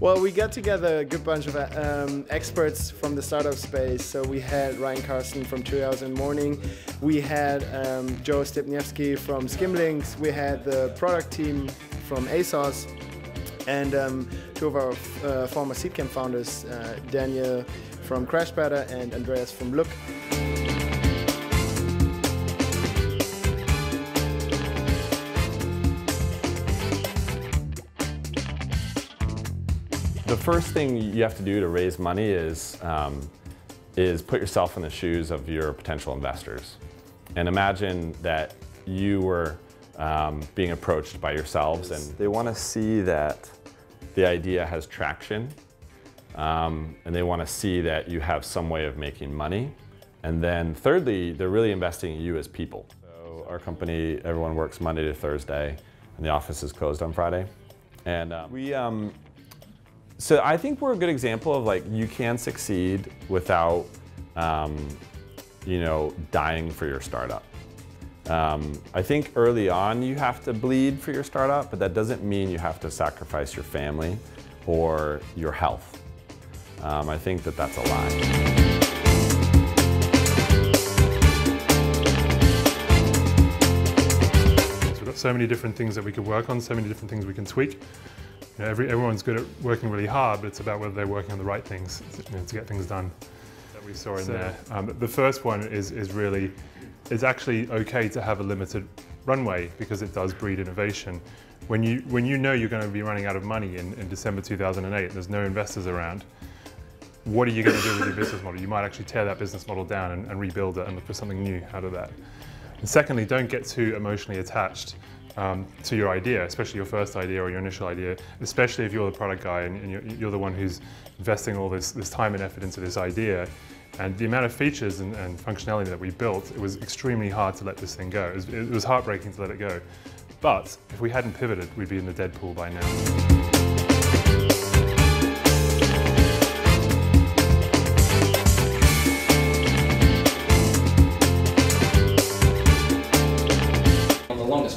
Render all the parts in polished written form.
Well, we got together a good bunch of experts from the startup space. So we had Ryan Carson from 2 Hours in the Morning. We had Joe Stepniewski from Skimlinks. We had the product team from ASOS. And two of our former Seedcamp founders, Daniel from CrashBatter and Andreas from Look. The first thing you have to do to raise money is put yourself in the shoes of your potential investors. And imagine that you were being approached by yourselves, and they want to see that the idea has traction, and they want to see that you have some way of making money. And then thirdly, they're really investing in you as people. So our company, everyone works Monday to Thursday, and the office is closed on Friday. And so I think we're a good example of, like, you can succeed without, you know, dying for your startup. I think early on you have to bleed for your startup, but that doesn't mean you have to sacrifice your family or your health. I think that that's a lie. We've got so many different things that we could work on, so many different things we can tweak. You know, everyone's good at working really hard, but it's about whether they're working on the right things, you know, to get things done. That we saw in there. The first one is really, it's actually okay to have a limited runway because it does breed innovation. When you know you're going to be running out of money in December 2008, there's no investors around, what are you going to do with your business model? You might actually tear that business model down and rebuild it and look for something new out of that. And secondly, don't get too emotionally attached to your idea, especially your first idea or your initial idea, especially if you're the product guy and you're the one who's investing all this time and effort into this idea. And the amount of features and functionality that we built, it was extremely hard to let this thing go. It was heartbreaking to let it go. But if we hadn't pivoted, we'd be in the dead pool by now.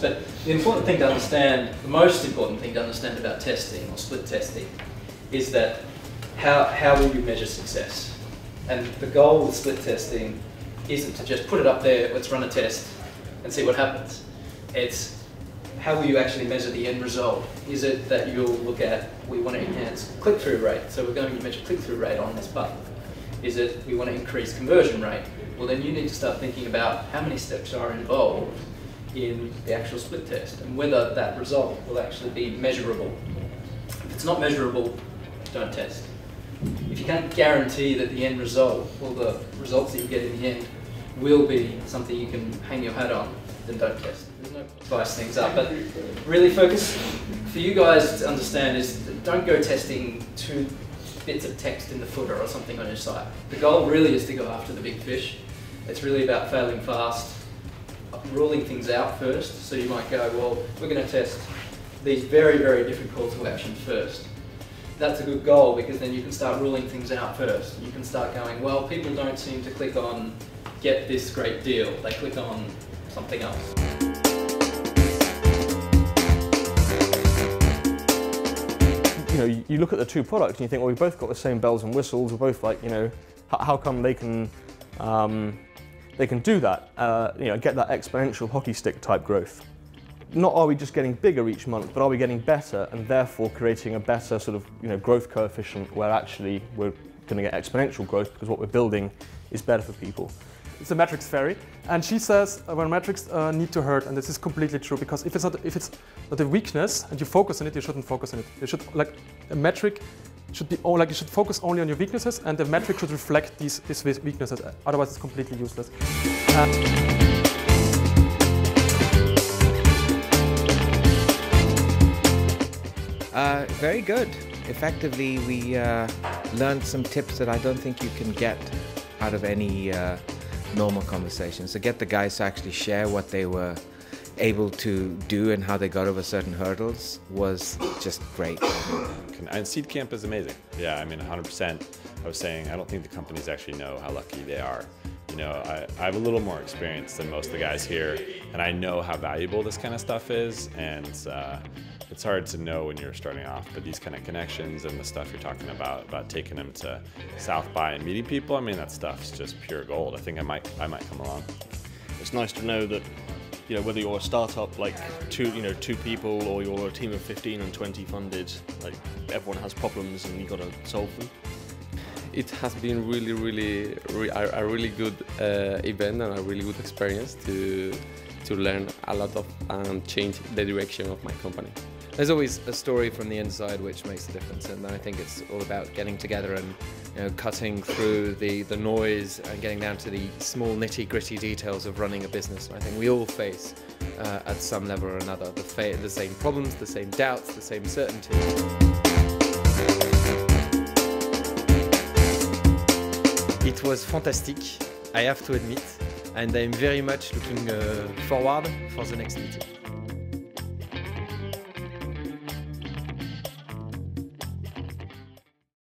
But the important thing to understand, the most important thing to understand about testing or split testing is that how will you measure success? And the goal with split testing isn't to just put it up there, let's run a test and see what happens. It's how will you actually measure the end result? Is it that you'll look at, we want to enhance click-through rate, so we're going to measure click-through rate on this button. Is it we want to increase conversion rate? Well, then you need to start thinking about how many steps are involved in the actual split test and whether that result will actually be measurable. If it's not measurable, don't test. If you can't guarantee that the end result, or the results that you get in the end, will be something you can hang your hat on, then don't test. There's no spice things up, but really focus, for you guys to understand, is don't go testing 2 bits of text in the footer or something on your site. The goal really is to go after the big fish. It's really about failing fast, ruling things out first. So you might go, well, we're going to test these very, very different call to actions first. That's a good goal because then you can start ruling things out first. You can start going, well, people don't seem to click on get this great deal. They click on something else. You know, you look at the two products and you think, well, we've both got the same bells and whistles. We're both like, you know, how come they can do that, you know, get that exponential hockey stick type growth. Not are we just getting bigger each month, but are we getting better and therefore creating a better sort of, you know, growth coefficient where actually we're going to get exponential growth because what we're building is better for people. It's a metrics fairy, and she says when metrics need to hurt, and this is completely true because if it's not a weakness and you focus on it, you shouldn't focus on it. You should, like, a metric should be, like, you should focus only on your weaknesses, and the metric should reflect these weaknesses. Otherwise, it's completely useless. Very good. Effectively, we learned some tips that I don't think you can get out of any normal conversation. So get the guys to actually share what they were able to do and how they got over certain hurdles was just great. And Seedcamp is amazing. Yeah, I mean, 100%. I was saying, I don't think the companies actually know how lucky they are. You know, I have a little more experience than most of the guys here, and I know how valuable this kind of stuff is, and it's hard to know when you're starting off, but these kind of connections and the stuff you're talking about taking them to South by and meeting people, I mean, that stuff's just pure gold. I think I might come along. It's nice to know that, you know, whether you're a startup like two people or you're a team of 15 and 20 funded, like everyone has problems and you got to solve them. It has been a really good event and a really good experience to learn a lot of and change the direction of my company. There's always a story from the inside which makes the difference, and I think it's all about getting together and, you know, cutting through the noise and getting down to the small nitty-gritty details of running a business. And I think we all face, at some level or another, the same problems, the same doubts, the same certainties. It was fantastic, I have to admit, and I'm very much looking forward for the next meeting.